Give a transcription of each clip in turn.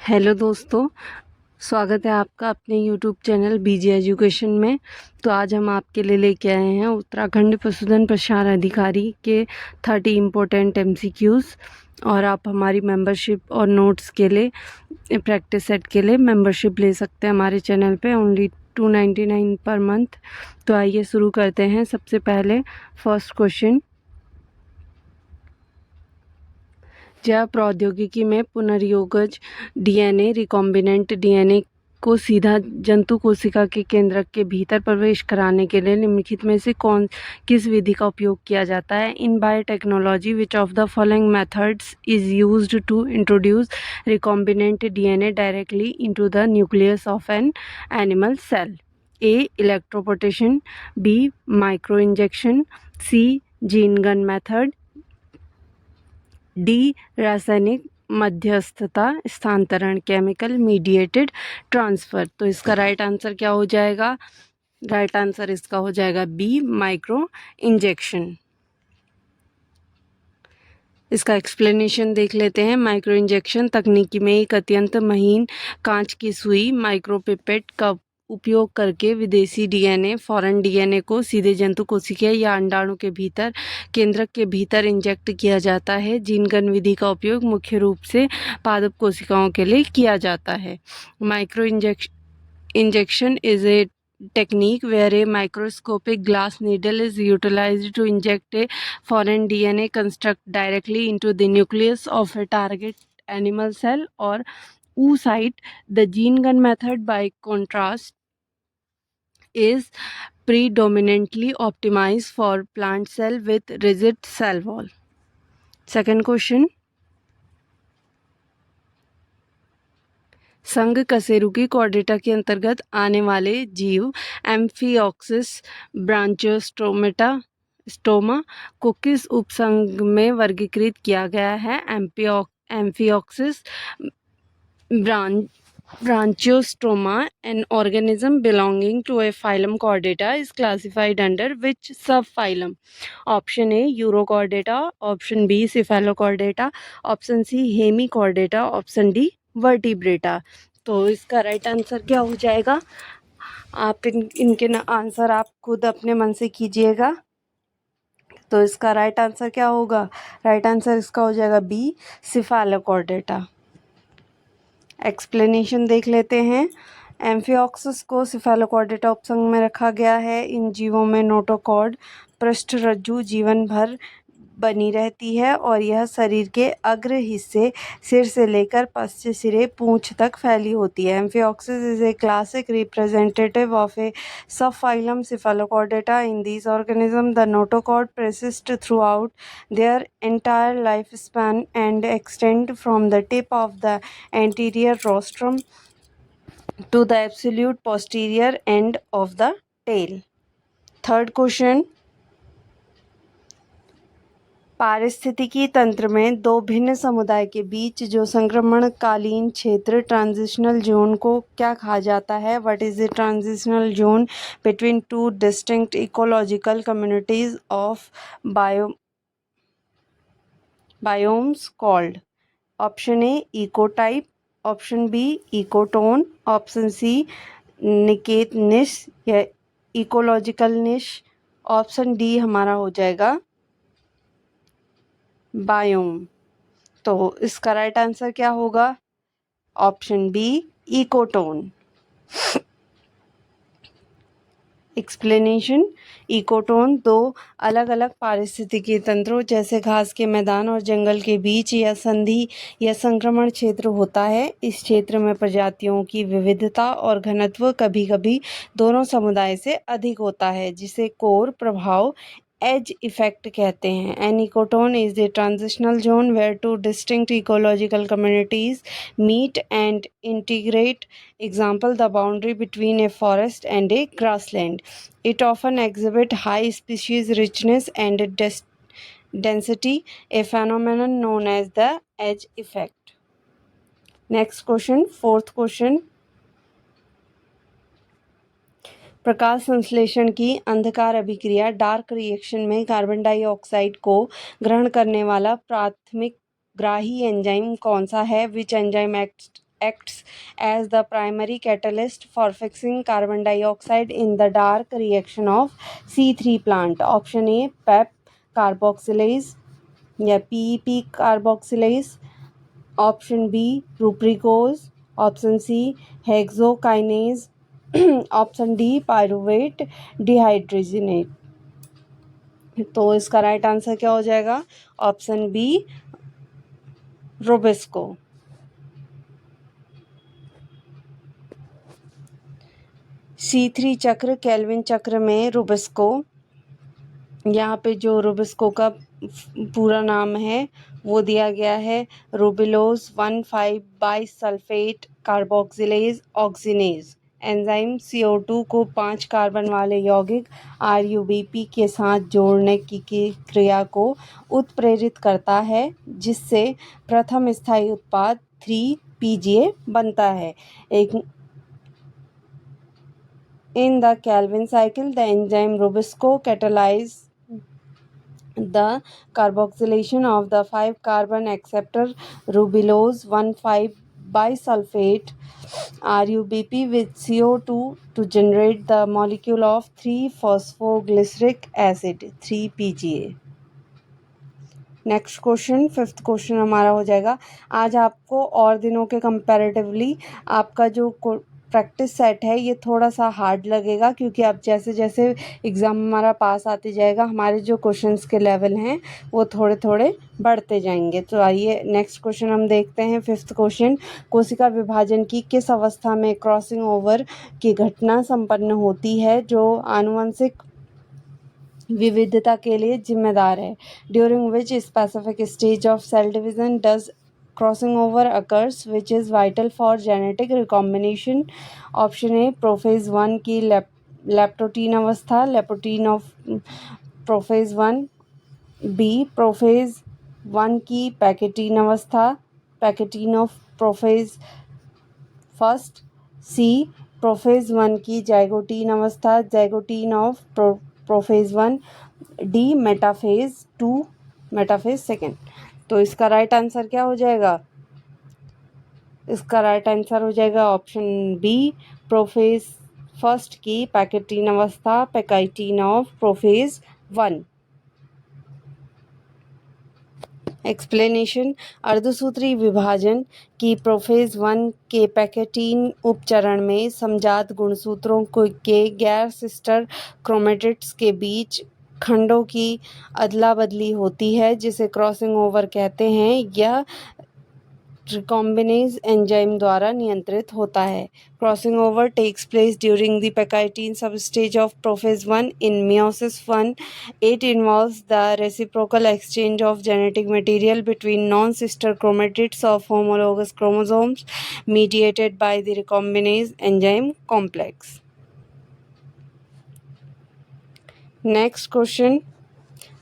Hello दोस्तों, स्वागत है आपका अपने यूट्यूब चैनल बीजे एजुकेशन में। तो आज हम आपके लिए लेके आए हैं उत्तराखंड पशुधन प्रसार अधिकारी के 30 इम्पोर्टेंट एमसीक्यूज़। और आप हमारी मेंबरशिप और नोट्स के लिए प्रैक्टिस सेट के लिए मेंबरशिप ले सकते हैं हमारे चैनल पे ओनली 299 पर मंथ। तो आइए शुरू करते हैं। सबसे पहले फर्स्ट क्वेश्चन, जैव प्रौद्योगिकी में पुनर्योगज डीएनए रिकॉम्बिनेंट डीएनए को सीधा जंतु कोशिका के केंद्रक के भीतर प्रवेश कराने के लिए निम्नलिखित में से किस विधि का उपयोग किया जाता है? In biotechnology which of the following methods is used to introduce recombinant DNA directly into the nucleus of an animal cell? A electroporation, B micro injection, C gene gun method, D रासायनिक मध्यस्थता स्थानांतरण chemical mediated transfer. तो इसका right answer क्या हो जाएगा? Right answer इसका हो जाएगा बी माइक्रो इंजेक्शन। इसका एक्सप्लेनेशन देख लेते हैं। माइक्रो इंजेक्शन तकनीकी में एक अत्यंत महीन कांच की सुई माइक्रोपिपेट का उपयोग करके विदेशी डीएनए फॉरेन डीएनए को सीधे जंतु कोशिका या अंडाणु के भीतर केंद्रक के भीतर इंजेक्ट किया जाता है। जीन गन विधि का उपयोग मुख्य रूप से पादप कोशिकाओं के लिए किया जाता है। Micro injection is a technique where a microscopic glass needle is utilized to inject a foreign DNA construct directly into the nucleus of a target animal cell or oocyte. The gene gun method, by contrast, is predominantly optimized for plant cell with rigid cell wall. Second question, संघ कशेरुकी Chordata के अंतर्गत आने वाले जीव amphioxus ब्रांचियोस्टोमा को किस उपसंघ में वर्गीकृत किया गया है? Amphioxus branchiostoma, an organism belonging to a phylum Chordata, is classified under which subphylum? Option A Urochordata, option B Cephalochordata, option C Hemichordata, option D Vertebrata. तो इसका राइट आंसर क्या हो जाएगा? आप इनके आंसर आप खुद अपने मन से कीजिएगा। तो इसका राइट आंसर क्या होगा? राइट आंसर इसका हो जाएगा बी सिफेलोकॉर्डेटा। एक्सप्लेनेशन देख लेते हैं। एम्फिऑक्सिस को सिफेलोकॉर्डेटा उपसंघ में रखा गया है। इन जीवों में नोटोकॉर्ड पृष्ठरज्जु जीवन भर बनी रहती है और यह शरीर के अग्र हिस्से सिर से लेकर पश्च सिरे पूंछ तक फैली होती है। Amphioxus is a classic representative of A subphylum cephalochordata. In this organism the notochord persist throughout their entire lifespan and extend from the tip of the anterior rostrum to the absolute posterior end of the tail. Third question, पारिस्थितिकी तंत्र में दो भिन्न समुदाय के बीच जो संक्रमणकालीन क्षेत्र transitional zone को क्या कहा जाता है? What is the transitional zone between two distinct ecological communities of biomes called? Option A ecotype, option B ecotone, option C निकेत निश या इकोलॉजिकल निश, ऑप्शन डी हमारा हो जाएगा बायोम। तो इसका राइट आंसर क्या होगा? Option B ecotone. Explanation, ecotone दो अलग अलग पारिस्थितिकी तंत्रों जैसे घास के मैदान और जंगल के बीच या संधि या संक्रमण क्षेत्र होता है। इस क्षेत्र में प्रजातियों की विविधता और घनत्व कभी कभी दोनों समुदाय से अधिक होता है, जिसे कोर प्रभाव एज इफेक्ट कहते हैं। An ecotone is the transitional zone where two distinct ecological communities meet and integrate. Example, the boundary between a forest and a grassland. It often exhibit high species richness and density, a phenomenon known as the edge effect. Next question, fourth question. प्रकाश संश्लेषण की अंधकार अभिक्रिया dark reaction में carbon dioxide को ग्रहण करने वाला प्राथमिक ग्राही एंजाइम कौन सा है? Which enzyme act acts as the primary catalyst for fixing carbon dioxide in the dark reaction of C3 plant? Option A PEP carboxylase या PEP carboxylase, option B rubisco, option C hexokinase, option D pyruvate dehydrogenase. तो इसका right answer क्या हो जाएगा? Option B Rubisco. C3 चक्र kelvin चक्र में Rubisco, यहाँ पे जो रुबिस्को का पूरा नाम है वो दिया गया है रुबिलोज 1,5 बाइसल्फेट कार्बोक्सिलेज ऑक्सीनेज। एंजाइम CO2 को 5 कार्बन वाले यौगिक RUBP के साथ जोड़ने की क्रिया को उत्प्रेरित करता है, जिससे प्रथम स्थायी उत्पाद 3-PGA बनता है। एक In the Calvin cycle, the enzyme Rubisco catalyzes the carboxylation of the 5-carbon acceptor rubulose 1,5 bisulfate RUBP with CO2 to generate the molecule of 3-phosphoglyceric acid 3-PGA। Next question, fifth question हमारा हो जाएगा। आज आपको और दिनों के comparatively आपका जो प्रैक्टिस सेट है ये थोड़ा सा हार्ड लगेगा, क्योंकि अब जैसे जैसे एग्ज़ाम हमारा पास आते जाएगा हमारे जो क्वेश्चंस के लेवल हैं वो थोड़े थोड़े बढ़ते जाएंगे। तो आइए नेक्स्ट क्वेश्चन हम देखते हैं। फिफ्थ क्वेश्चन, कोशिका विभाजन की किस अवस्था में क्रॉसिंग ओवर की घटना संपन्न होती है जो आनुवंशिक विविधता के लिए जिम्मेदार है? During which specific stage of cell division does crossing over occurs which is vital for genetic recombination? Option A prophase 1 की लेप्टोटीन अवस्था, leptotene of prophase 1, B prophase 1 की पैकेटीन अवस्था, pachytene of prophase first, C prophase 1 की zygotene अवस्था, zygotene of prophase 1, D metaphase 2, metaphase second. तो इसका right answer क्या हो जाएगा? इसका राइट आंसर हो जाएगा ऑप्शन बी प्रोफेज फर्स्ट की पैकेटीन अवस्था, पैकाइटीन ऑफ प्रोफेज 1। एक्सप्लेनेशन, अर्धसूत्री विभाजन की प्रोफेज 1 के पैकेटीन उपचरण में समजात गुणसूत्रों के गैर सिस्टर क्रोमेटिड्स के बीच खंडों की अदला बदली होती है, जिसे क्रॉसिंग ओवर कहते हैं। यह रिकॉम्बिनेज एंजाइम द्वारा नियंत्रित होता है। Crossing over takes place during the pachytene substage of prophase 1 in meiosis 1. It involves the reciprocal exchange of genetic material between non-sister chromatids of homologous chromosomes mediated by the recombinase enzyme complex. Next question,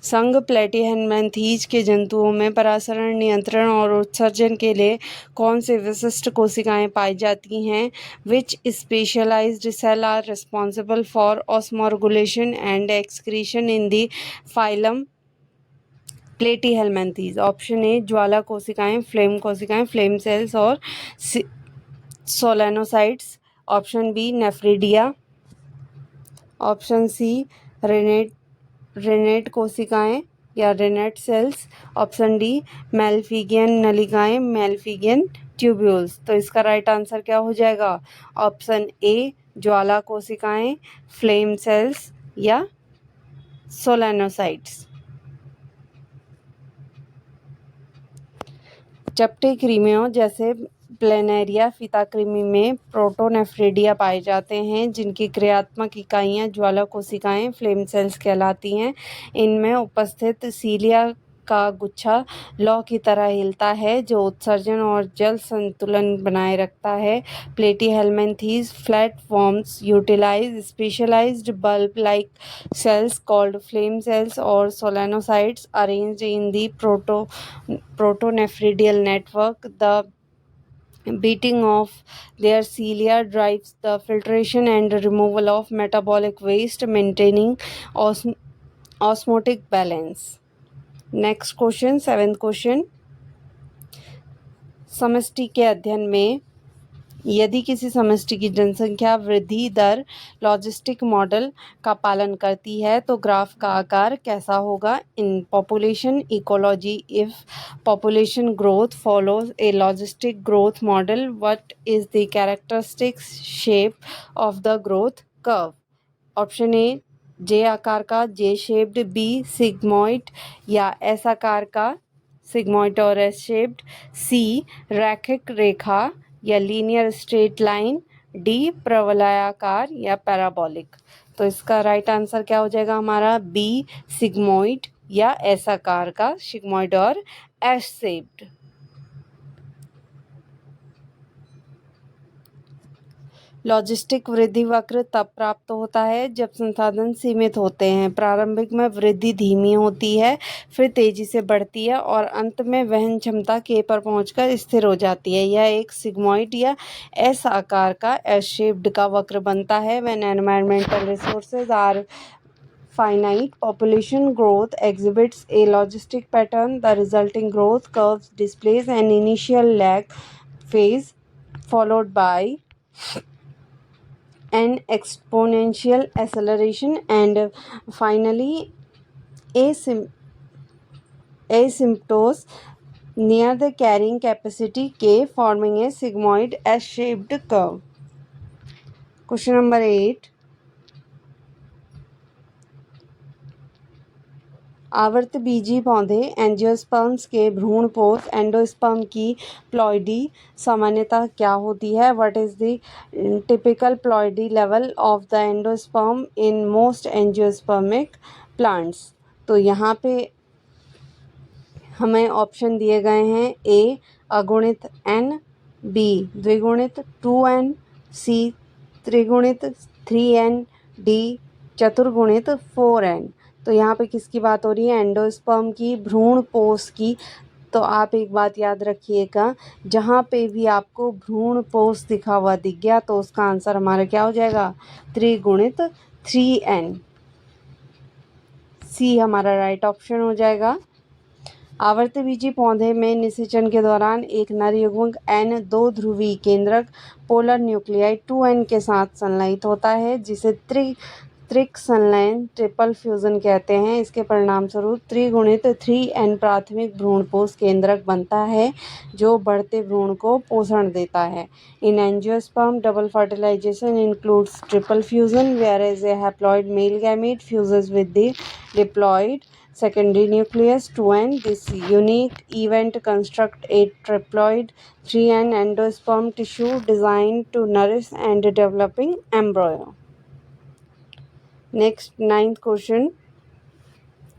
संघ प्लेटिहेल्मिन्थेज के जंतुओं में परासरण नियंत्रण और उत्सर्जन के लिए कौन से विशिष्ट कोशिकाएं पाई जाती हैं? Which specialised cell are responsible for osmoregulation and excretion in the phylum Platyhelminthes? Option A ज्वाला कोशिकाएं, फ्लेम सेल्स और solenocytes, option B nephridia, option C renette कोशिकाएं या renette cells, option D Malpighian नलिकाएं, मेलफिगियन ट्यूब्यूल्स। तो इसका right answer क्या हो जाएगा? ऑप्शन ए ज्वाला कोशिकाएं, फ्लेम सेल्स या सोलेनोसाइट्स। चपटे कृमियों जैसे प्लेनेरिया फीता कृमि में प्रोटोनेफ्रिडिया पाए जाते हैं, जिनकी क्रियात्मक इकाइयां ज्वाला कोशिकाएं, फ्लेम सेल्स कहलाती हैं। इनमें उपस्थित सीलिया का गुच्छा लौ की तरह हिलता है, जो उत्सर्जन और जल संतुलन बनाए रखता है। Platyhelminthes platforms utilise specialised bulb like cells called flame cells or solenocytes arranged in the protonephridial network. The beating of their cilia drives the filtration and removal of metabolic waste, maintaining osmotic balance. Next question, seventh question, समष्टि के अध्ययन में यदि किसी समष्टि की जनसंख्या वृद्धि दर लॉजिस्टिक मॉडल का पालन करती है तो ग्राफ का आकार कैसा होगा? In population ecology, if population growth follows a logistic growth model, what is the characteristic shape of the growth curve? Option A J आकार का, जे शेप्ड, बी सिग्मॉइड या एस आकार का, सिग्मॉइड और एस शेप्ड, सी रैखिक रेखा या linear straight line, D प्रवलयाकार या parabolic. तो इसका राइट आंसर क्या हो जाएगा हमारा? बी सिग्मॉइड या एस आकार का, सिग्मॉइड और एस शेप्ड। लॉजिस्टिक वृद्धि वक्र तब प्राप्त होता है जब संसाधन सीमित होते हैं। प्रारंभिक में वृद्धि धीमी होती है, फिर तेजी से बढ़ती है और अंत में वहन क्षमता के पर पहुंचकर स्थिर हो जाती है। यह एक सिग्मॉइड या एस आकार का, एस शेप्ड का वक्र बनता है when environmental resources are finite. Population growth exhibits a logistic pattern. The resulting growth curves displays an initial lag phase followed by an exponential acceleration and finally asymptotes near the carrying capacity K, forming a sigmoid S-shaped curve. Question number 8. आवर्तबीजी पौधे angiosperms के भ्रूणपोष endosperm की ploidy सामान्यतः क्या होती है? What is the typical ploidy level of the endosperm in most angiospermic plants? तो यहाँ पे हमें ऑप्शन दिए गए हैं: ए अगुणित n, बी द्विगुणित 2n, सी त्रिगुणित 3n, डी चतुर्गुणित 4n। तो यहाँ पे किसकी बात हो रही है? एंडोस्पर्म की, भ्रूणपोष की। तो आप एक बात याद रखिएगा, जहाँ पे भी आपको भ्रूणपोष दिखा हुआ दिख गया तो उसका आंसर हमारा क्या हो जाएगा? त्रिगुणित 3n। सी हमारा राइट ऑप्शन हो जाएगा। आवर्तबीजी पौधे में निषेचन के दौरान एक नर युग्मक N दो ध्रुवीय केंद्रक पोलर न्यूक्लियाई 2N के साथ संलयित होता है, जिसे त्रिक संलयन ट्रिपल फ्यूजन कहते हैं। इसके परिणाम स्वरूप त्रिगुणित 3N प्राथमिक भ्रूणपोष केंद्रक बनता है जो बढ़ते भ्रूण को पोषण देता है। In angiosperm double fertilization includes triple fusion whereas a haploid male gamete fuses with the diploid secondary nucleus 2N. This unique event construct a triploid 3N endosperm tissue designed to nourish and developing embryo. Next, 9th question.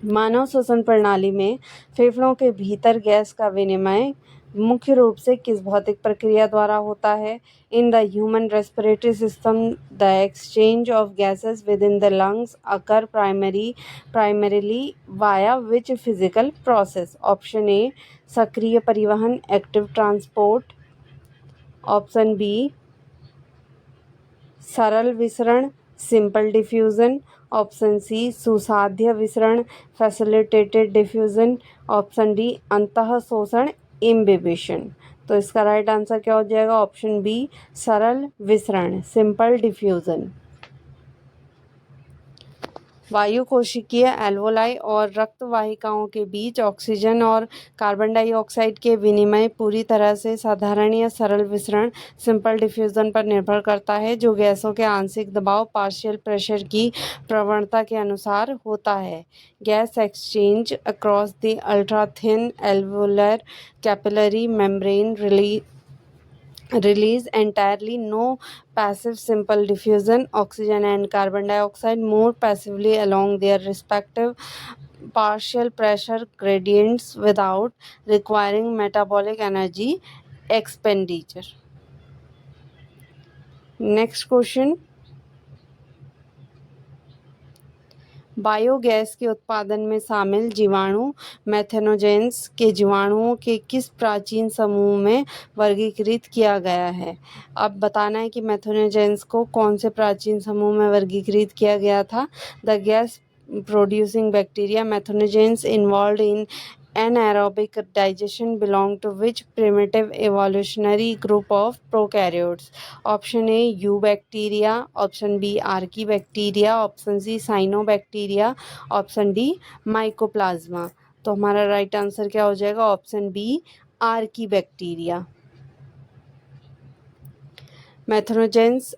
मानव श्वसन प्रणाली में फेफड़ों के भीतर gas का विनिमय मुख्य रूप से किस भौतिक प्रक्रिया द्वारा होता है? In the human respiratory system the exchange of gases with in the lungs occur primarily via which physical process? Option A सक्रिय परिवहन, एक्टिव ट्रांसपोर्ट, ऑप्शन बी सरल विसरण, सिंपल डिफ्यूजन, ऑप्शन सी सुसाध्य विसरण, फैसिलिटेटेड डिफ्यूजन, ऑप्शन डी अंतः शोषण, imbibition. तो इसका right answer क्या हो जाएगा? ऑप्शन बी सरल विसरण, सिंपल डिफ्यूजन। वायु कोशिकीय एल्वोलाई और रक्त वाहिकाओं के बीच ऑक्सीजन और कार्बन डाइऑक्साइड के विनिमय पूरी तरह से साधारण या सरल विसरण सिंपल डिफ्यूजन पर निर्भर करता है, जो गैसों के आंशिक दबाव पार्शियल प्रेशर की प्रवणता के अनुसार होता है। Gas exchange across the ultra thin alveolar capillary membrane release entirely no passive simple diffusion. Oxygen and carbon dioxide move passively along their respective partial pressure gradients without requiring metabolic energy expenditure. Next question. Biogas के उत्पादन में शामिल जीवाणु methanogens के जीवाणुओं के किस प्राचीन समूह में वर्गीकृत किया गया है? अब बताना है कि मेथेनोजेंस को कौन से प्राचीन समूह में वर्गीकृत किया गया था। The gas producing bacteria. Methanogens involved in anaerobic digestion belong to which primitive evolutionary group of prokaryotes? Option A eubacteria, option B archaebacteria, option C cyanobacteria, option D mycoplasma. तो हमारा राइट आंसर क्या हो जाएगा? Option B archaebacteria. मैथनोजेंस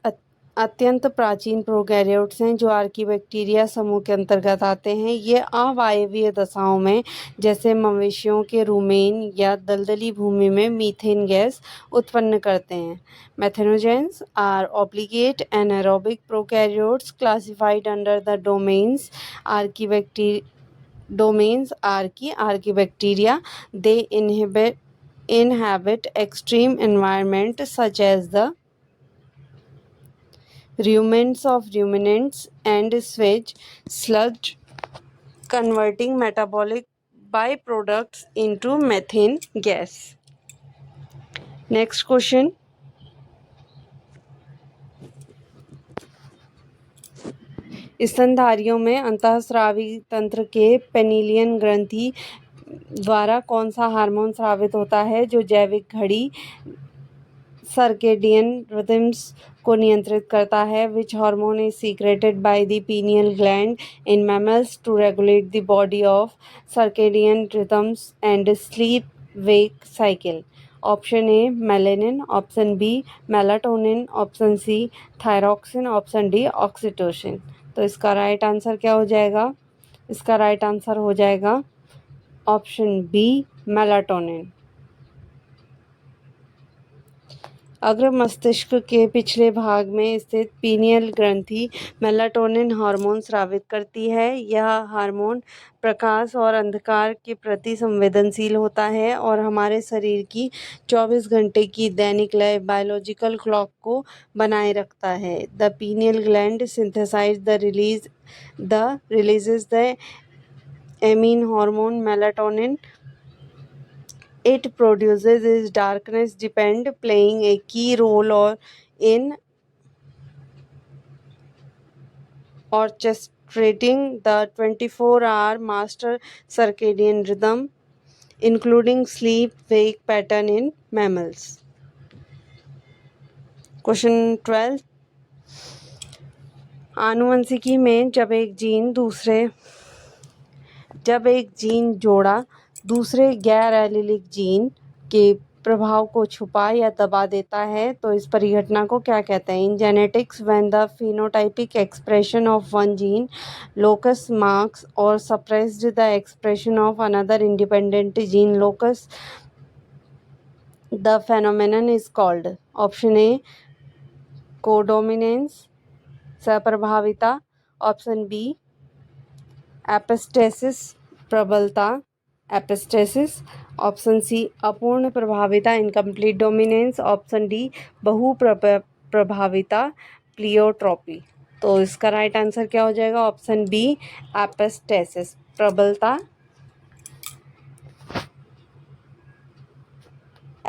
अत्यंत प्राचीन prokaryotes हैं जो archaebacteria समूह के अंतर्गत आते हैं। ये अवायवीय दशाओं में जैसे मवेशियों के रूमेन या दलदली भूमि में मीथेन गैस उत्पन्न करते हैं। Methanogens are obligate anaerobic prokaryotes classified under the domains archaebacteria. They inhabit extreme environment such as the ruminants of ruminants and switch sludge, converting metabolic byproducts into methane gas. Next question. स्तनधारियों में अंतःस्रावी तंत्र के पेनिलियन ग्रंथि द्वारा कौन सा hormone स्रावित होता है जो जैविक घड़ी सर्केडियन रिदम्स को नियंत्रित करता है? Which hormone is secreted by the pineal gland in mammals to regulate the body of circadian rhythms and sleep wake cycle? Option A melanin, option B melatonin, option C thyroxine, option D oxytocin. तो इसका right answer क्या हो जाएगा? इसका right answer हो जाएगा option B melatonin. अग्र मस्तिष्क के पिछले भाग में स्थित पीनियल ग्रंथि मेलाटोनिन हार्मोन स्रावित करती है। यह हार्मोन प्रकाश और अंधकार के प्रति संवेदनशील होता है और हमारे शरीर की 24 घंटे की दैनिक लय बायोलॉजिकल क्लॉक को बनाए रखता है। The pineal gland synthesize releases the amine hormone melatonin it produces is darkness depend playing a key role in orchestrating the 24-hour master circadian rhythm including sleep wake pattern in mammals. Question 12. आनुवंशिकी में जब एक gene जोड़ा दूसरे गैर allylic gene के प्रभाव को छुपा या दबा देता है तो इस परिघटना को क्या कहते हैं? In genetics when the phenotypic expression of one gene locus masks or suppressed the expression of another independent gene locus the phenomenon is called? Option A codominance सप्रभाविता, ऑप्शन बी एपिस्टेसिस प्रबलता एपिस्टेसिस, ऑप्शन सी अपूर्ण प्रभाविता incomplete dominance, option D प्रभाविता pleiotropy. तो इसका right answer क्या हो जाएगा? ऑप्शन बी एपिस्टेसिस प्रबलता।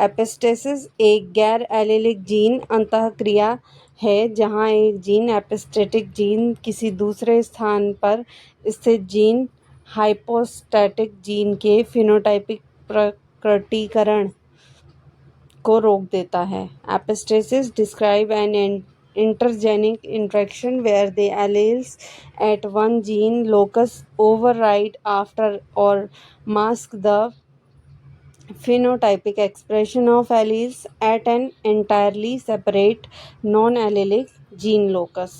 एपिस्टेसिस एक गैर एलिलिक जीन अंतःक्रिया है जहां एक जीन एपिस्टेटिक जीन किसी दूसरे स्थान पर स्थित जीन हाइपोस्टैटिक जीन के फिनोटाइपिक प्रकटीकरण को रोक देता है। Epistasis describe an intergenic interaction where the alleles at one gene locus override after or mask the phenotypic expression of alleles at an entirely separate non-allelic gene locus.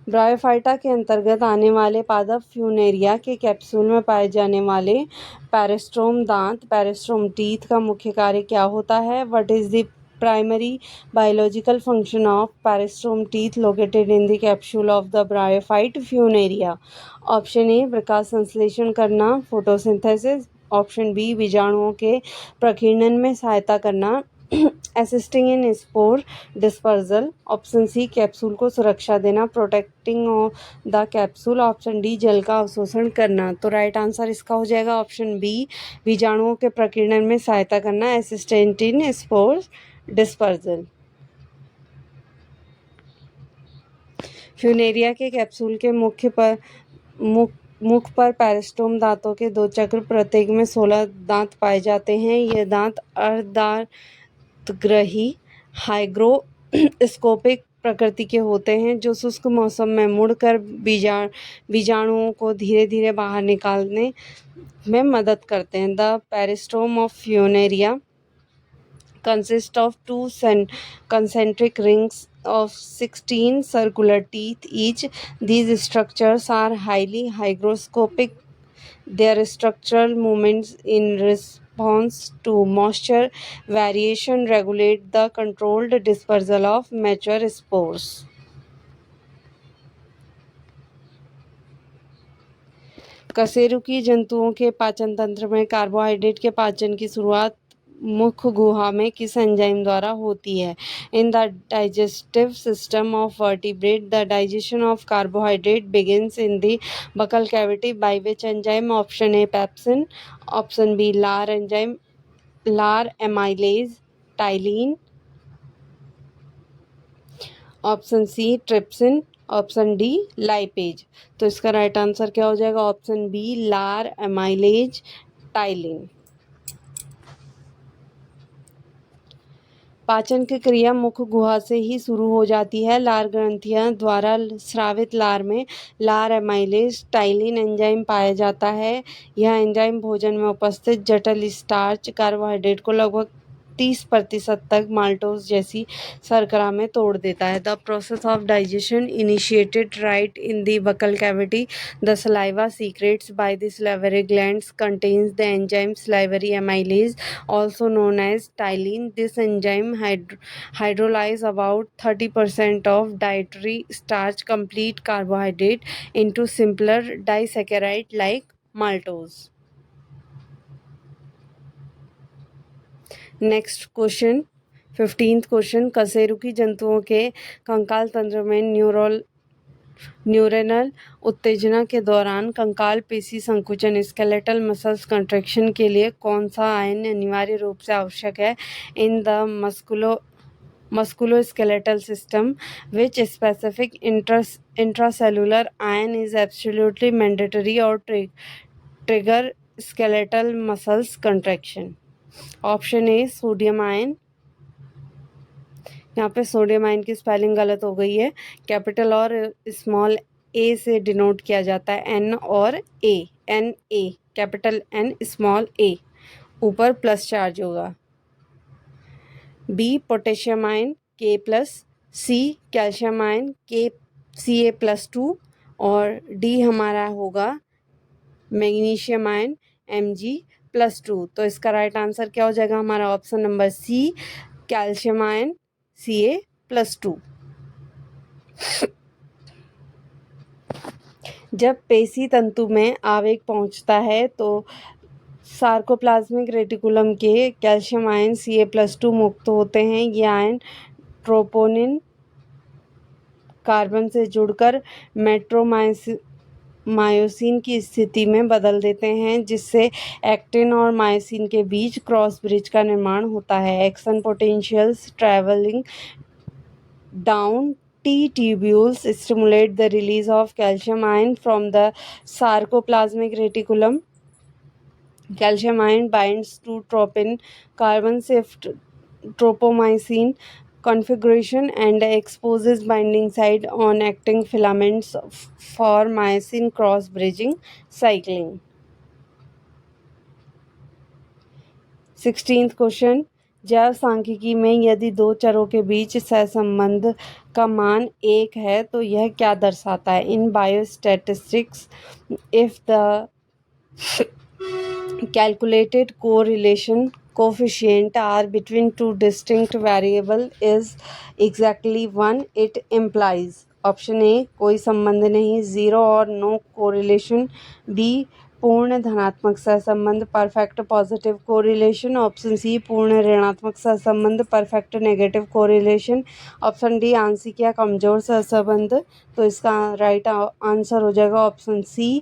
Bryophyta के अंतर्गत आने वाले पादप फ्यूनेरिया के कैप्सूल में पाए जाने वाले पैरिस्ट्रोम दांत पैरिस्ट्रोम टीथ का मुख्य कार्य क्या होता है? What is the primary biological function of peristome teeth located in the capsule of the bryophyte Funaria? Option A प्रकाश संश्लेषण करना फोटोसिंथेसिस, ऑप्शन बी बीजाणुओं के प्रकीर्णन में सहायता करना assisting in spore dispersal, option C capsule को सुरक्षा देना protecting the capsule, option D जल का अवशोषण करना। तो राइट आंसर इसका हो जाएगा ऑप्शन बी बीजाणुओं के प्रकीर्णन में सहायता करना assistant in spore dispersal. Funaria के कैप्सूल के मुख पर पेरिस्टोम दांतों के 2 चक्र, प्रत्येक में 16 दांत पाए जाते हैं। ये दांत अर्धदांतग्रही हाइग्रोस्कोपिक प्रकृति के होते हैं, जो शुष्क मौसम में मुड़कर बीजाणुओं को धीरे धीरे बाहर निकालने में मदद करते हैं। The peristome of Funaria consist of two concentric rings of 16 circular teeth each. These structures are highly hygroscopic. Their structural movements in response to moisture variation regulate the controlled dispersal of mature spores. कशेरुकी जंतुओं के पाचन तंत्र में carbohydrate के पाचन की शुरुआत मुख गुहा में किस एंजाइम द्वारा होती है? In the digestive system of vertebrate, the digestion of carbohydrate begins in the buccal cavity by which enzyme? Option A pepsin, option B लार एंजाइम, लार amylase, ptyalin, option C trypsin, option D lipase. तो इसका right answer क्या हो जाएगा? Option B लार amylase ptyalin. पाचन की क्रिया मुख गुहा से ही शुरू हो जाती है। लार ग्रंथियां द्वारा स्रावित लार में लार एमाइलेज टाइलिन एंजाइम पाया जाता है। यह एंजाइम भोजन में उपस्थित जटिल स्टार्च कार्बोहाइड्रेट को लगभग 30% तक माल्टोज जैसी शर्करा में तोड़ देता है। The process of digestion initiated right in the buccal cavity. The saliva secrets by the salivary glands contains the enzyme salivary amylase, also known as tyline. This enzyme hydrolyzes about 30% of dietary starch complete carbohydrate into simpler disaccharide like maltose. Next question 15th question, कशेरुकी जंतुओं के कंकाल तंत्र में neuronal उत्तेजना के दौरान कंकाल पेशी संकुचन स्केलेटल मसल्स कंट्रैक्शन के लिए कौन सा आयन अनिवार्य रूप से आवश्यक है? In the musculoskeletal system, which specific intracellular ion is absolutely mandatory or trigger skeletal muscles contraction? Option A sodium ion. यहाँ पे सोडियम आयन की स्पेलिंग गलत हो गई है। कैपिटल और स्मॉल ए से डिनोट किया जाता है, एन और A, N A, capital N small A, ऊपर प्लस चार्ज होगा। B potassium ion K+, C calcium ion Ca+2 और डी हमारा होगा मैग्नीशियम आयन Mg+2। तो इसका राइट आंसर क्या हो जाएगा? हमारा option number C calcium ion Ca+2। जब पेशी तंतु में आवेग पहुंचता है तो सार्कोप्लाज्मिक रेटिकुलम के कैल्शियम आयन Ca+2 मुक्त होते हैं। ये आयन ट्रोपोनिन कार्बन से जुड़कर मायोसिन की स्थिति में बदल देते हैं, जिससे एक्टिन और मायोसिन के बीच क्रॉस ब्रिज का निर्माण होता है। Action potentials travelling down T tubules stimulate the release of calcium ion from the sarcoplasmic reticulum. Calcium ion binds to tropin carbon shift tropomyosin configuration and exposes binding site on actin filaments for myosin cross bridging cycling. 16th question, जैव सांख्यिकी में यदि दो चरों के बीच सहसंबंध का मान 1 है तो यह क्या दर्शाता है? In biostatistics, if the calculated correlation coefficient are between two distinct variable is exactly 1, it implies option A कोई संबंध नहीं, 0 और नो कोरिलेशन, बी पूर्ण धनात्मक सहसंबंध perfect positive correlation, option C पूर्ण ऋणात्मक सहसंबंध perfect negative correlation, option D आंशिक या कमजोर सहसंबंध। तो इसका राइट आंसर हो जाएगा ऑप्शन सी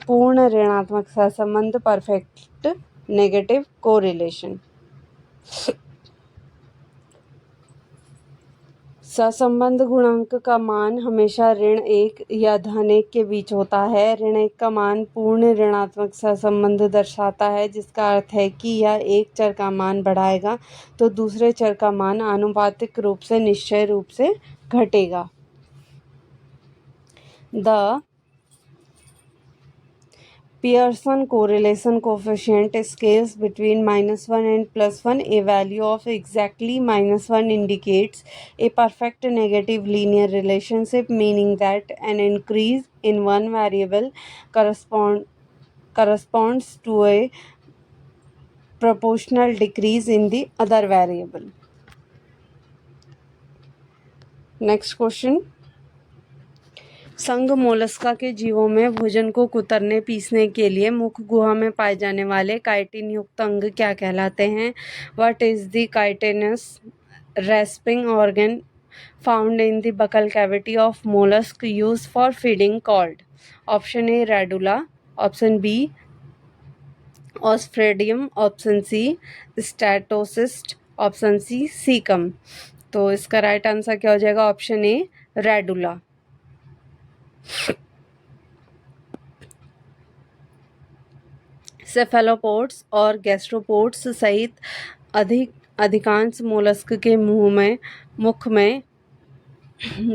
पूर्ण ऋणात्मक सहसंबंध परफेक्ट नेगेटिव कोरिलेशन। सहसंबंध गुणांक का मान हमेशा ऋण 1 या धन 1 के बीच होता है। ऋण 1 का मान पूर्ण ऋणात्मक सहसंबंध दर्शाता है, जिसका अर्थ है कि यह एक चर का मान बढ़ाएगा तो दूसरे चर का मान आनुपातिक रूप से निश्चय रूप से घटेगा। The Pearson correlation coefficient scales between -1 and +1. A value of exactly -1 indicates a perfect negative linear relationship, meaning that an increase in one variable corresponds to a proportional decrease in the other variable. Next question. संघ Mollusca के जीवों में भोजन को कुतरने पीसने के लिए मुख गुहा में पाए जाने वाले काइटिन युक्त अंग क्या कहलाते हैं? What is the chitinous rasping organ found in the buccal cavity of mollusc use for feeding called? Option A radula, option B osphradium, option C statocyst, option C caecum. तो इसका राइट आंसर क्या हो जाएगा? Option A radula. Cephalopods और gastropods सहित अधिकांश mollusc के मुख में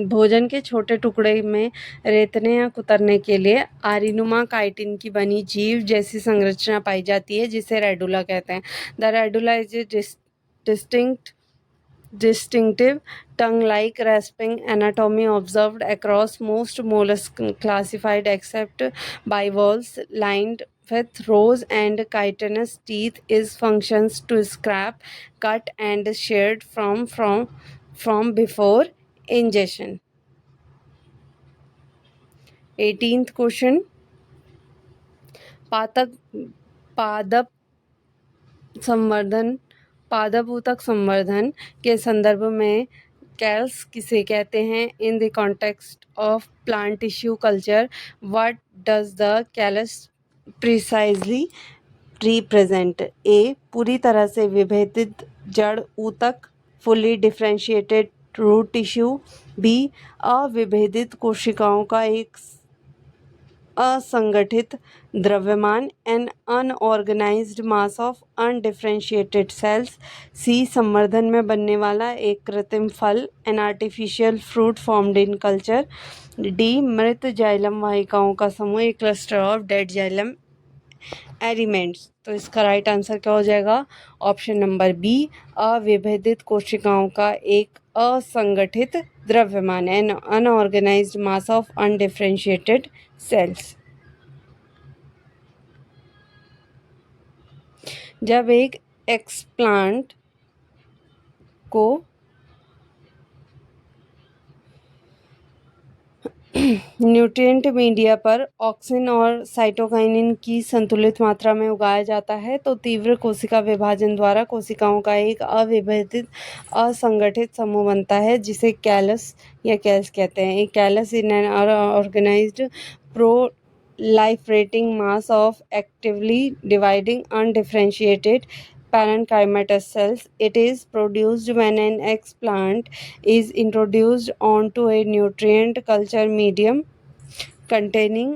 भोजन के छोटे टुकड़े में रेतने या कुतरने के लिए आरीनुमा काइटिन की बनी जीव जैसी संरचना पाई जाती है, जिसे रेडुला कहते हैं। The radula is a distinctive tongue-like rasping anatomy observed across most mollusks classified except bivalves lined with rows and chitinous teeth. Is functions to scrape, cut and sheared from before ingestion. 18th question. पादप संवर्धन के संदर्भ में कैल्स किसे कहते हैं? In the context of plant tissue culture, what does the callus precisely represent? A पूरी तरह से विभेदित जड़ ऊतक, fully differentiated root tissue. B अविभेदित कोशिकाओं का एक असंगठित द्रव्यमान, an unorganised mass of undifferentiated cells. C संवर्धन में बनने वाला एक कृत्रिम फल, an artificial fruit formed in culture. D मृत जाइलम वाहिकाओं का समूह, एक cluster of dead xylem elements. तो इसका राइट आंसर क्या हो जाएगा? ऑप्शन नंबर बी अविभेदित कोशिकाओं का एक असंगठित द्रव्यमान, an unorganised mass of undifferentiated cells. जब एक एक्सप्लांट को न्यूट्रिएंट मीडिया पर ऑक्सिन और साइटोकाइनिन की संतुलित मात्रा में उगाया जाता है तो तीव्र कोशिका विभाजन द्वारा कोशिकाओं का एक अविभेदित असंगठित समूह बनता है, जिसे कैलस या कैल्स कहते हैं। एक callus in an organized proliferating mass of actively dividing undifferentiated parenchymatous cells. It is produced when an explant is introduced onto a nutrient culture medium containing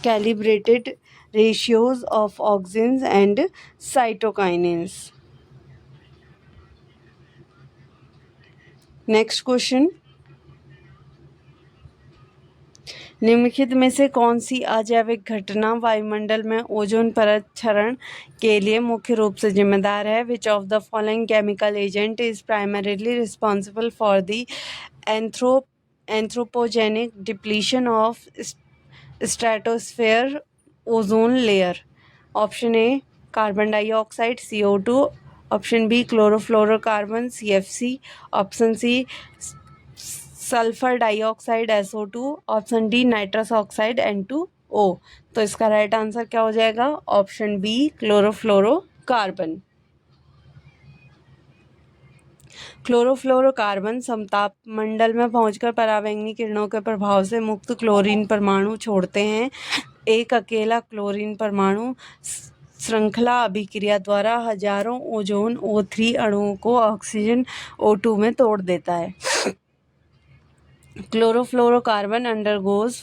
calibrated ratios of auxins and cytokinins. Next question. निम्नलिखित में से कौन सी अजैविक घटना वायुमंडल में ozone परत क्षरण के लिए मुख्य रूप से जिम्मेदार है? Which of the following chemical agent is primarily responsible for the anthropogenic depletion of stratosphere ozone layer? Option A carbon dioxide CO2, option B chlorofluorocarbon CFC, option C sulphur dioxide SO2, option D nitrous oxide N2O। तो इसका right answer क्या हो जाएगा? Option B chlorofluorocarbon. Chlorofluorocarbon समताप मंडल में पहुंचकर पराबैंगनी किरणों के प्रभाव से मुक्त क्लोरीन परमाणु छोड़ते हैं। एक अकेला क्लोरीन परमाणु श्रृंखला अभिक्रिया द्वारा हजारों ओजोन O3 अणुओं को ऑक्सीजन O2 में तोड़ देता है। Chlorofluorocarbon undergoes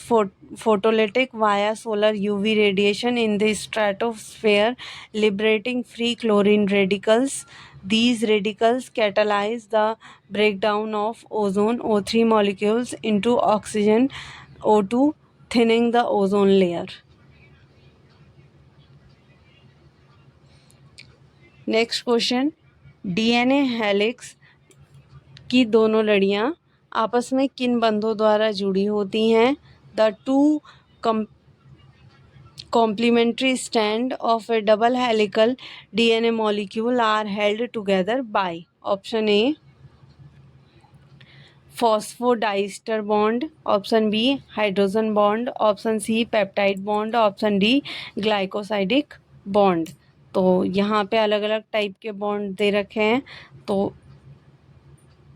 photolytic via solar UV radiation in the stratosphere, liberating free chlorine radicals. These radicals catalyze the breakdown of ozone O3 molecules into oxygen O2, thinning the ozone layer. Next question, DNA helix की दोनों लड़ियां आपस में किन बंधों द्वारा जुड़ी होती हैं? The two complementary strand of a double helical DNA molecule are held together by option A phosphodiester bond, option B hydrogen bond, option C peptide bond, option D glycosidic bond. तो यहाँ पे अलग अलग टाइप के bond दे रखे हैं, तो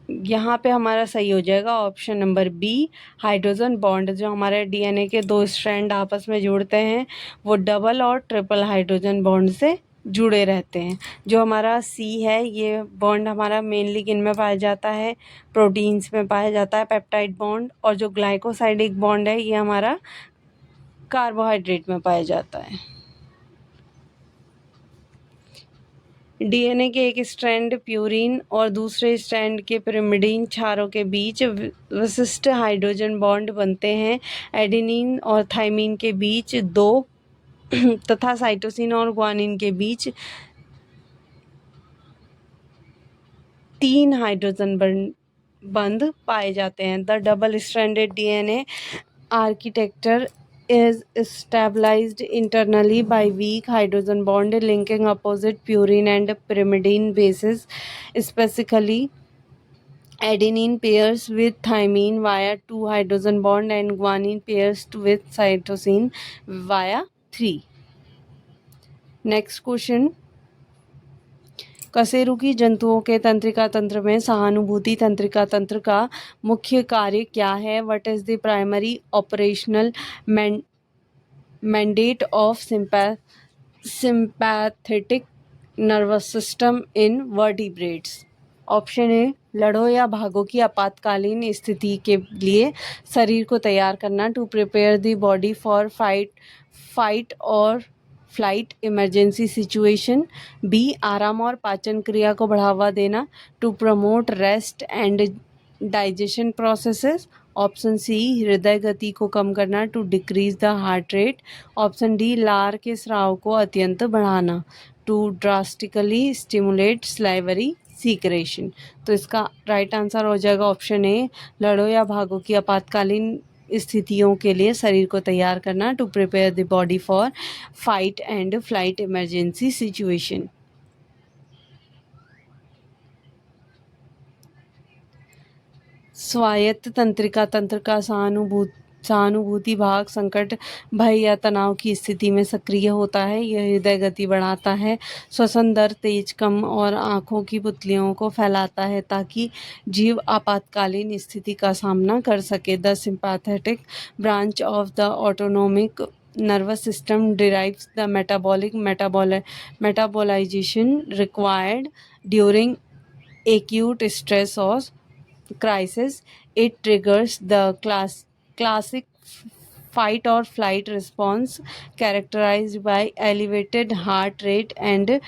यहाँ पे हमारा सही हो जाएगा option number B hydrogen bond. जो हमारे डीएनए के दो स्ट्रैंड आपस में जुड़ते हैं वो डबल और ट्रिपल हाइड्रोजन बॉन्ड से जुड़े रहते हैं। जो हमारा सी है ये बॉन्ड हमारा मेनली किन में पाया जाता है? प्रोटीन्स में पाया जाता है, पेप्टाइड बॉन्ड। और जो ग्लाइकोसाइडिक बॉन्ड है ये हमारा कार्बोहाइड्रेट में पाया जाता है। डीएनए के एक स्ट्रैंड प्यूरिन और दूसरे स्ट्रैंड के पिरिमिडीन क्षारों के बीच विशिष्ट हाइड्रोजन बॉन्ड बनते हैं। एडेनिन और थाइमिन के बीच 2 तथा साइटोसिन और ग्वानिन के बीच 3 हाइड्रोजन बंध पाए जाते हैं। The double stranded DNA architecture is stabilized internally by weak hydrogen bond linking opposite purine and pyrimidine bases. Specifically, adenine pairs with thymine via 2 hydrogen bond and guanine pairs with cytosine via 3. Next question. कशेरुकी जंतुओं के तंत्रिका तंत्र में सहानुभूति तंत्रिका तंत्र का मुख्य कार्य क्या है? What is the primary operational mandate of sympathetic nervous system in vertebrates? Option A लड़ो या भागो की आपातकालीन स्थिति के लिए शरीर को तैयार करना, to prepare the body for fight और फ्लाइट इमरजेंसी सिचुएशन। बी आराम और पाचन क्रिया को बढ़ावा देना, to promote rest and digestion processes. Option C हृदय गति को कम करना, to decrease the heart rate. Option D लार के स्राव को अत्यंत बढ़ाना, to drastically stimulate salivary secretion. तो इसका राइट आंसर हो जाएगा ऑप्शन ए लड़ो या भागो की आपातकालीन स्थितियों के लिए शरीर को तैयार करना, to prepare the body for fight and flight emergency situation. स्वायत्त तंत्रिका तंत्र का सहानुभूति भाग संकट, भय या तनाव की स्थिति में सक्रिय होता है। यह हृदय गति बढ़ाता है, श्वसन दर तेज कम और आँखों की पुतलियों को फैलाता है ताकि जीव आपातकालीन स्थिति का सामना कर सके। The sympathetic branch of the autonomic nervous system derives the metabolization required during acute stress or crisis. It triggers the classic fight or flight response characterized by elevated heart rate and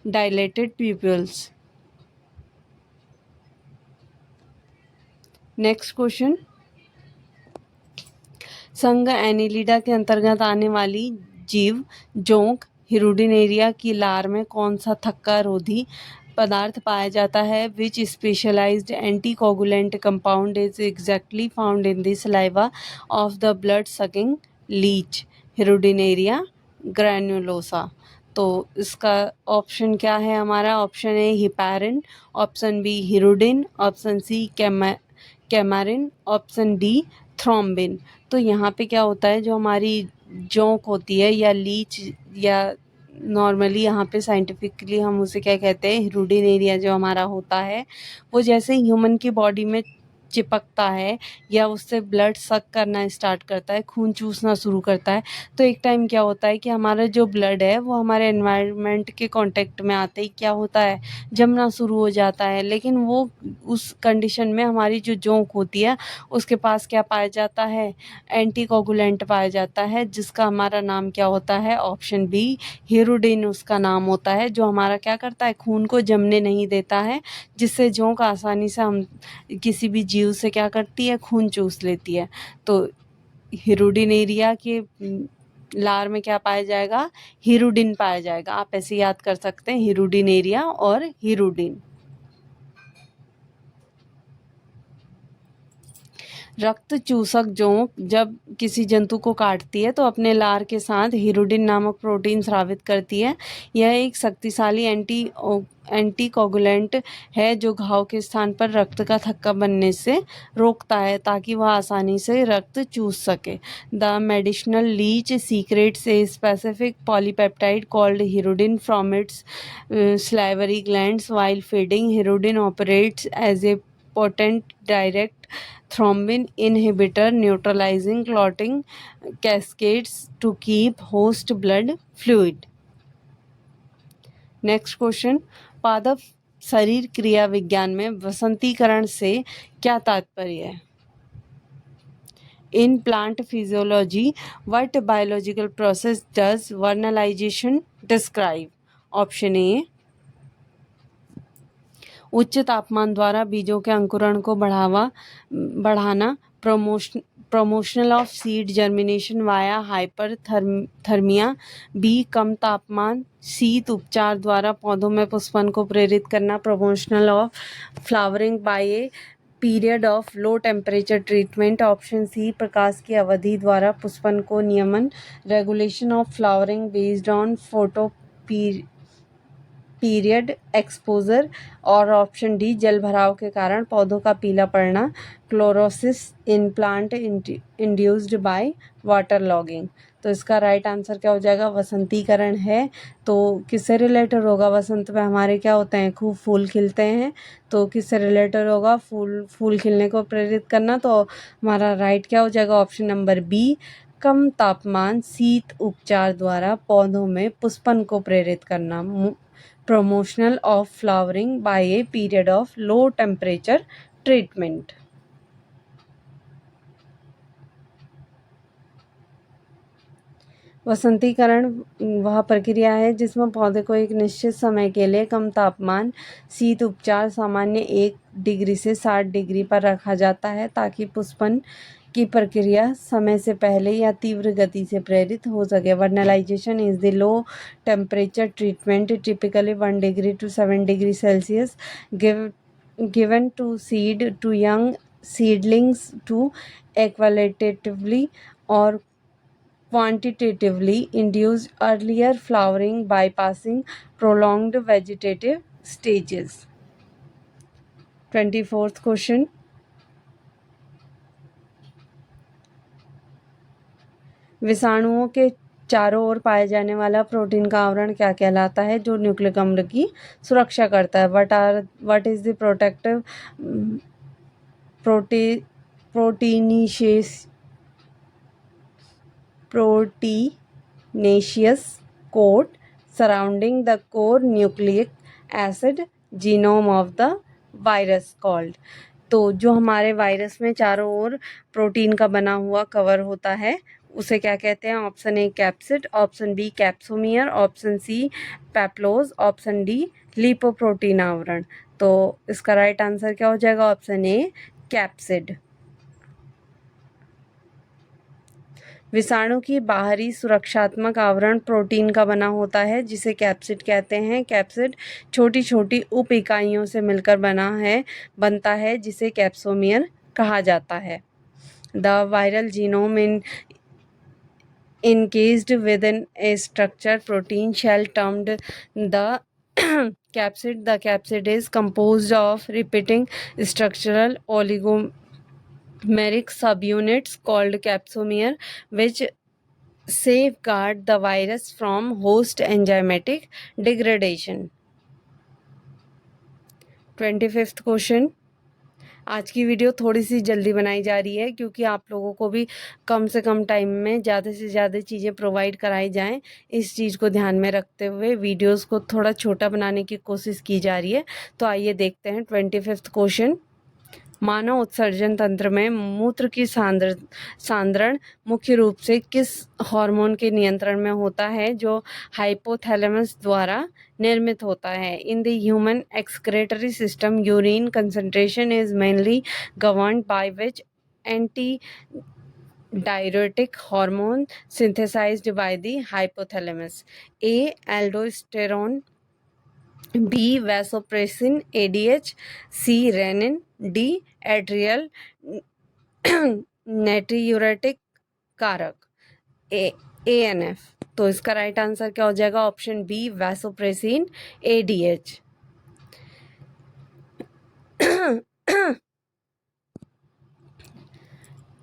dilated pupils. Next question. संघ Annelida के अंतर्गत आने वाली जीव जोंक Hirudinaria की लार में कौन सा थक्का रोधी पदार्थ पाया जाता है? Which specialised anticoagulant compound is exactly found in the saliva of the blood sucking leech? Hirudinaria granulosa. तो इसका ऑप्शन क्या है हमारा? Option A heparin, option B hirudin, option C coumarin, option D thrombin. तो यहाँ पे क्या होता है, जो हमारी जोंक होती है या लीच या नॉर्मली यहाँ पे साइंटिफिकली हम उसे क्या कहते हैं, हिरुडिनेरिया जो हमारा होता है वो जैसे ह्यूमन की बॉडी में चिपकता है या उससे ब्लड सक करना स्टार्ट करता है, खून चूसना शुरू करता है, तो एक टाइम क्या होता है कि हमारा जो ब्लड है वो हमारे एनवायरनमेंट के कांटेक्ट में आते ही क्या होता है, जमना शुरू हो जाता है। लेकिन वो उस कंडीशन में हमारी जो जोंक होती है उसके पास क्या पाया जाता है, एंटीकोगुलेंट पाया जाता है, जिसका हमारा नाम क्या होता है, ऑप्शन बी हीरोडिन उसका नाम होता है, जो हमारा क्या करता है, खून को जमने नहीं देता है, जिससे जोंक आसानी से हम किसी भी जीव से क्या करती है, खून चूस लेती है। तो हीरोडिनेरिया के लार में क्या पाया जाएगा, हीरोडिन पाया जाएगा। आप ऐसे याद कर सकते हैं, हीरोडिनेरिया और हीरोडिन। रक्त चूसक जोंक जब किसी जंतु को काटती है तो अपने लार के साथ हीरोडिन नामक प्रोटीन स्रावित करती है। यह एक शक्तिशाली एंटीकोगुलेंट है जो घाव के स्थान पर रक्त का थक्का बनने से रोकता है ताकि वह आसानी से रक्त चूस सके। The medicinal leech secrets a specific polypeptide called hirudin from its salivary glands while feeding. Hirudin operates as a potent direct thrombin inhibitor, neutralizing clotting cascades to keep host blood fluid. Next question, पादप शरीर क्रिया विज्ञान में वसंतीकरण से क्या तात्पर्य है? In plant physiology what biological process does vernalisation describe? Option A उच्च तापमान द्वारा बीजों के अंकुरण को बढ़ाना, promotional of seed germination via hyperthermia. B कम तापमान शीत उपचार द्वारा पौधों में पुष्पन को प्रेरित करना, promotional of flowering by a period of low temperature treatment. Option C प्रकाश की अवधि द्वारा पुष्पन को नियमन, regulation of flowering based on photo period exposure. और ऑप्शन डी जल भराव के कारण पौधों का पीला पड़ना, chlorosis in plant induced by water logging. तो इसका राइट आंसर क्या हो जाएगा, वसंतीकरण है। तो किससे रिलेटेड होगा, वसंत में हमारे क्या होते हैं, खूब फूल खिलते हैं, तो किससे रिलेटेड होगा, फूल खिलने को प्रेरित करना। तो हमारा राइट क्या हो जाएगा, ऑप्शन नंबर बी कम तापमान शीत उपचार द्वारा पौधों में पुष्पन को प्रेरित करना, promotional of flowering by a period of low temperature treatment. वसंतीकरण वह प्रक्रिया है जिसमें पौधे को एक निश्चित समय के लिए कम तापमान शीत उपचार सामान्य 1 डिग्री से 60 डिग्री पर रखा जाता है ताकि पुष्पन की प्रक्रिया समय से पहले या तीव्र गति से प्रेरित हो सके। Vernalization is the low temperature treatment typically 1 degree to 7 degree Celsius given to seed to young seedlings to qualitatively or quantitatively induce earlier flowering bypassing prolonged vegetative stages. 24th question, विषाणुओं के चारों ओर पाए जाने वाला प्रोटीन का आवरण क्या कहलाता है जो न्यूक्लिक अम्ल की सुरक्षा करता है? What is the protective proteinaceous coat surrounding the core nucleic acid genome of the virus called? तो जो हमारे वायरस में चारों ओर प्रोटीन का बना हुआ कवर होता है उसे क्या कहते हैं? Option A capsid, option B capsomere, option C peplos, option D lipoprotein आवरण। तो इसका राइट आंसर क्या हो जाएगा? Option A capsid. विषाणु की बाहरी सुरक्षात्मक आवरण प्रोटीन का बना होता है जिसे कैप्सिड कहते हैं। कैप्सिड छोटी छोटी उप इकाइयों से मिलकर बनता है जिसे कैप्सोमियर कहा जाता है। The viral genome encased within a structured protein shell termed the capsid. The capsid is composed of repeating structural oligomeric subunits called capsomer, which safeguard the virus from host enzymatic degradation. 25th question, आज की video थोड़ी सी जल्दी बनाई जा रही है क्योंकि आप लोगों को भी कम से कम टाइम में ज़्यादा से ज़्यादा चीज़ें प्रोवाइड कराई जाएं। इस चीज़ को ध्यान में रखते हुए वीडियोस को थोड़ा छोटा बनाने की कोशिश की जा रही है। तो आइए देखते हैं 25th क्वेश्चन। मानव उत्सर्जन तंत्र में मूत्र की सांद्रण मुख्य रूप से किस हार्मोन के नियंत्रण में होता है जो हाइपोथैलेमस द्वारा निर्मित होता है। In the human excretory system urine concentration is mainly governed by which anti diuretic hormone synthesized by the hypothalamus? A. Aldosterone, B. Vasopressin ADH, C. Renin, D. Adrenal natriuretic कारक ANF। तो इसका right answer क्या हो जाएगा? Option B vasopressin ADH।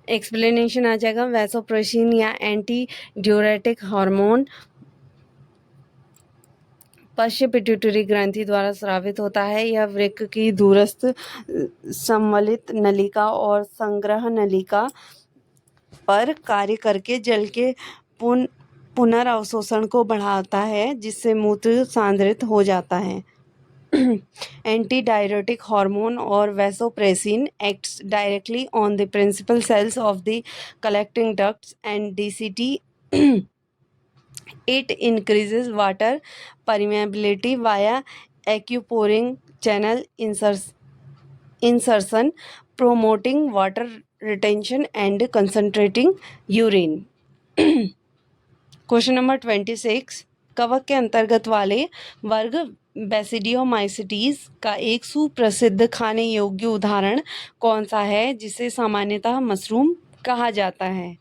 Explanation आ जाएगा। Vasopressin या anti diuretic hormone पश्च पिट्यूटरी ग्रंथि द्वारा स्रावित होता है। यह वृक्क की दूरस्थ संवलित नलिका और संग्रह नलिका पर कार्य करके जल के पुनर्अवशोषण को बढ़ाता है, जिससे मूत्र सांद्रित हो जाता है। एंटी डायरेटिक हार्मोन और vasopressin acts directly on the principal cells of the collecting ducts and DCT. It increases water permeability via aquaporin channel insertion, promoting water retention and concentrating urine. Question number 26। कवक के अंतर्गत वाले वर्ग basidiomycetes का एक सुप्रसिद्ध खाने योग्य उदाहरण कौन सा है जिसे सामान्यतः मशरूम कहा जाता है?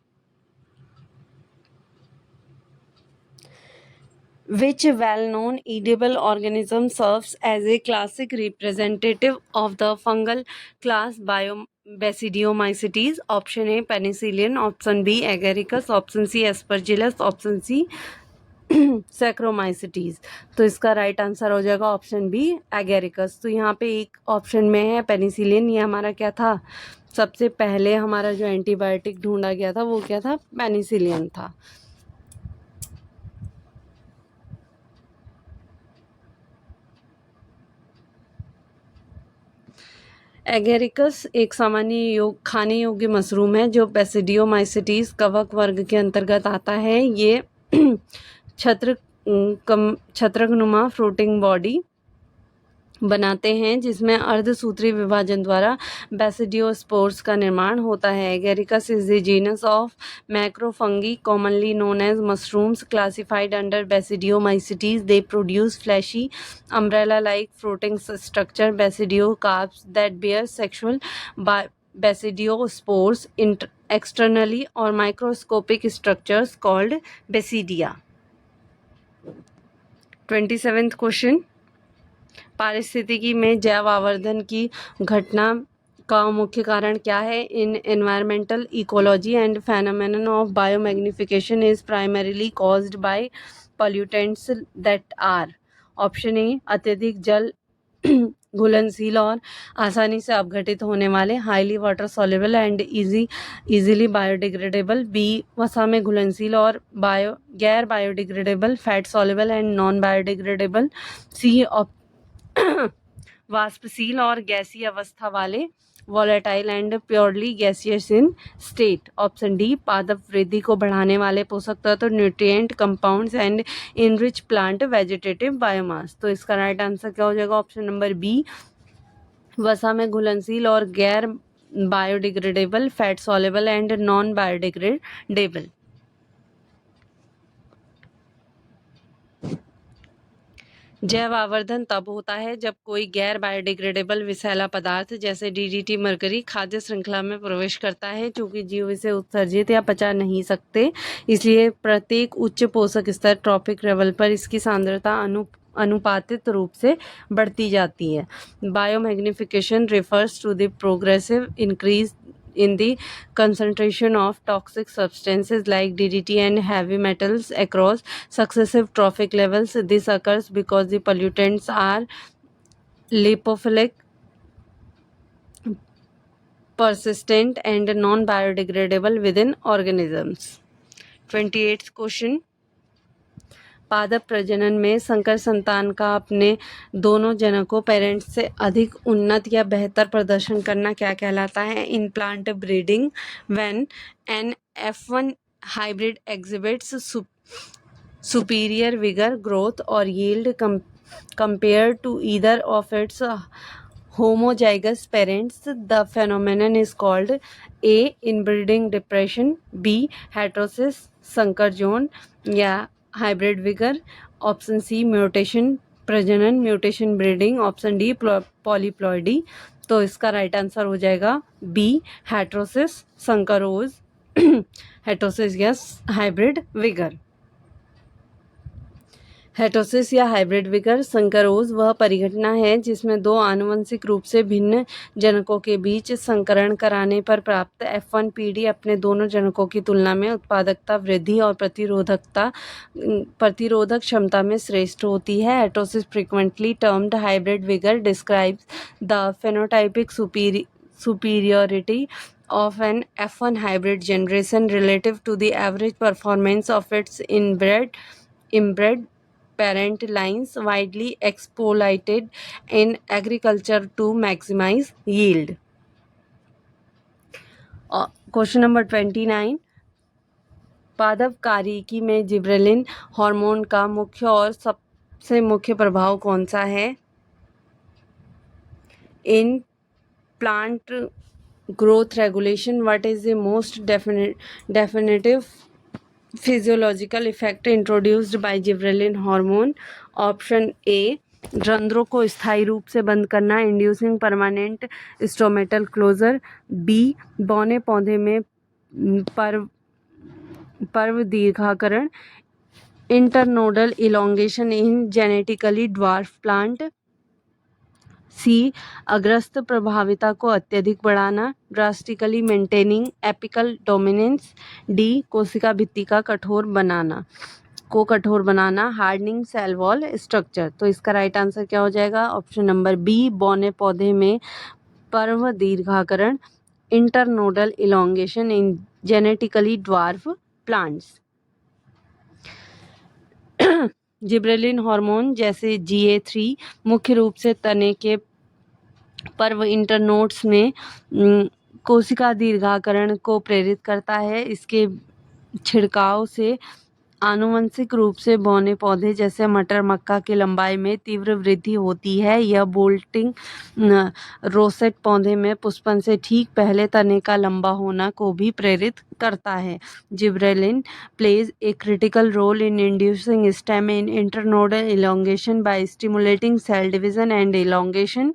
Which well-known edible organism serves as a classic representative of the fungal class Basidiomycetes? Option A penicillium, option B agaricus, option C aspergillus, option C सैक्रोमाइसिटीज। तो इसका राइट आंसर हो जाएगा ऑप्शन बी एगेरिकस। तो यहाँ पे एक ऑप्शन में है पेनिसिलिन। ये हमारा क्या था? सबसे पहले हमारा जो एंटीबायोटिक ढूंढा गया था वो क्या था? पेनिसिलिन था। एगेरिकस एक सामान्य खाने योग्य मशरूम है जो बेसिडियोमाइसिटीज कवक वर्ग के अंतर्गत आता है। ये छत्रकनुमा फ्रूटिंग बॉडी बनाते हैं जिसमें अर्धसूत्री विभाजन द्वारा बेसिडियोस्पोर्स का निर्माण होता है। Agaricus is the genus of macrofungi commonly known as mushrooms classified under basidiomycetes. They produce fleshy umbrella like fruiting structure basidiocarps that bear sexual basidiospores externally or microscopic structures called basidia. 27th question. पारिस्थितिकी में जैव आवर्धन की घटना का मुख्य कारण क्या है? In environmental ecology and phenomenon of biomagnification is primarily caused by pollutants that are. Option A अत्यधिक जल घुलनशील और आसानी से अपघटित होने वाले, highly water soluble and easily biodegradable. B वसा में घुलनशील और गैर biodegradable, fat soluble and non biodegradable. C वाष्पशील और गैसीय अवस्था वाले, volatile and purely gaseous in state. Option D पादप वृद्धि को बढ़ाने वाले पोषक तत्व, nutrient compounds and enrich plant vegetative biomass. तो इसका राइट आंसर क्या हो जाएगा? ऑप्शन नंबर बी वसा में घुलनशील और गैर biodegradable, fat soluble and non biodegradable. जैव आवर्धन तब होता है जब कोई गैर बायोडिग्रेडेबल विषैला पदार्थ जैसे DDT मरकरी खाद्य श्रृंखला में प्रवेश करता है, क्योंकि जीव इसे उत्सर्जित या पचा नहीं सकते। इसलिए प्रत्येक उच्च पोषक स्तर ट्रॉपिक लेवल पर इसकी सांद्रता अनुपातित रूप से बढ़ती जाती है। Biomagnification refers to the progressive increase in the concentration of toxic substances like DDT and heavy metals across successive trophic levels. This occurs because the pollutants are lipophilic persistent and non-biodegradable within organisms. 28th question. पादप प्रजनन में संकर संतान का अपने दोनों जनकों parents से अधिक उन्नत या बेहतर प्रदर्शन करना क्या कहलाता है? In plant breeding when an F1 hybrid exhibits superior vigor, growth or yield compared to either of its homozygous parents, the phenomenon is called A. Inbreeding depression, B. Heterosis संकर जोन या hybrid vigour, option C mutation प्रजनन mutation breeding, option D polyploidy. तो इसका right answer हो जाएगा B heterosis संकरोज heterosis या हाइब्रिड विगर। हेटोसिस या हाइब्रिड विगर संकरोज वह परिघटना है जिसमें दो आनुवंशिक रूप से भिन्न जनकों के बीच संकरण कराने पर प्राप्त F1 पीढ़ी अपने दोनों जनकों की तुलना में उत्पादकता वृद्धि और प्रतिरोधक क्षमता में श्रेष्ठ होती है। Heterosis frequently termed hybrid vigour describes the phenotypic superiority of an F1 hybrid generation relative to the average performance of its inbred parent lines, widely exploited in agriculture to maximize yield. Question number 29. पादप कार्यकी में gibberellin hormone का मुख्य और सबसे मुख्य प्रभाव कौन सा है? In plant growth regulation, what is the most definitive physiological effect introduced by gibberellin hormone? Option A रंध्रों को स्थायी रूप से बंद करना, inducing permanent stomatal closure, B बौने पौधे में पर्व दीर्घाकरण, internodal elongation in genetically dwarf plant, C अग्रस्त प्रभाविता को अत्यधिक बढ़ाना, drastically maintaining apical dominance, D कोशिका भित्ति का कठोर बनाना, हार्डनिंग सेल वॉल स्ट्रक्चर। तो इसका राइट आंसर क्या हो जाएगा? ऑप्शन नंबर बी बौने पौधे में पर्व दीर्घाकरण, internodal elongation in genetically dwarf plants. Gibberellin hormone जैसे GA3 मुख्य रूप से तने के पर्व इंटरनोड्स में कोशिका दीर्घाकरण को प्रेरित करता है। इसके छिड़काव से आनुवंशिक रूप से बौने पौधे जैसे मटर मक्का की लंबाई में तीव्र वृद्धि होती है। यह बोल्टिंग रोसेट पौधे में पुष्पन से ठीक पहले तने का लंबा होना को भी प्रेरित करता है। Gibberellin plays a critical role in inducing stem in internodal elongation by stimulating cell division and elongation.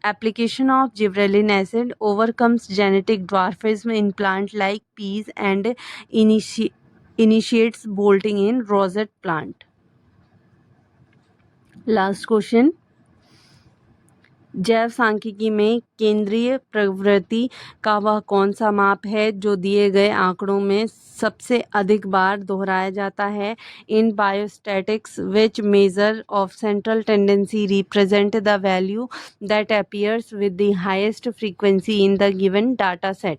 Application of gibberellin acid overcomes genetic dwarfism in plant like peas and initiates bolting in rosette plant. Last question. जैव सांख्यिकी में केंद्रीय प्रवृत्ति का वह कौन सा माप है जो दिए गए आंकड़ों में सबसे अधिक बार दोहराया जाता है? In biostatistics which measure of central tendency represent the value that appears with the highest frequency in the given data set?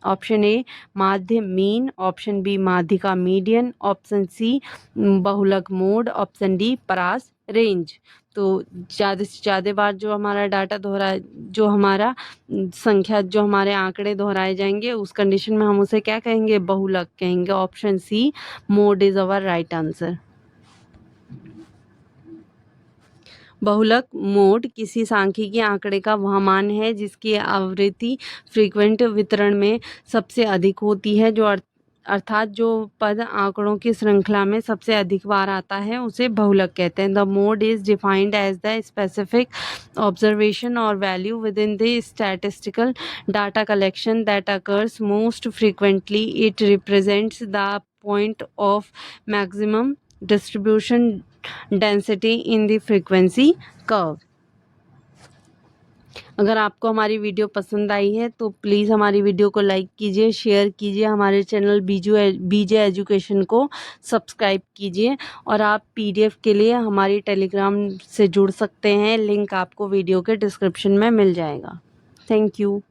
Option A माध्य मीन, ऑप्शन बी माध्यिका मीडियन, ऑप्शन सी बहुलक मोड, ऑप्शन डी परास range. तो ज़्यादा से ज़्यादा बार जो हमारा डाटा जो हमारे आंकड़े दोहराए जाएंगे उस कंडीशन में हम उसे क्या कहेंगे? बहुलक कहेंगे। Option C mode is our right answer. बहुलक मोड किसी सांख्यिकीय आंकड़े का वह मान है जिसकी आवृत्ति फ्रीक्वेंट वितरण में सबसे अधिक होती है, जो अर्थात जो पद आंकड़ों की श्रृंखला में सबसे अधिक बार आता है उसे बहुलक कहते हैं। The mode is defined as the specific observation और value within the statistical data collection that occurs most frequently. It represents the point of maximum distribution density in the frequency curve. अगर आपको हमारी video पसंद आई है तो please हमारी video को like कीजिए, शेयर कीजिए, हमारे चैनल बीजे एजुकेशन को सब्सक्राइब कीजिए और आप PDF के लिए हमारी टेलीग्राम से जुड़ सकते हैं। लिंक आपको वीडियो के डिस्क्रिप्शन में मिल जाएगा। Thank you.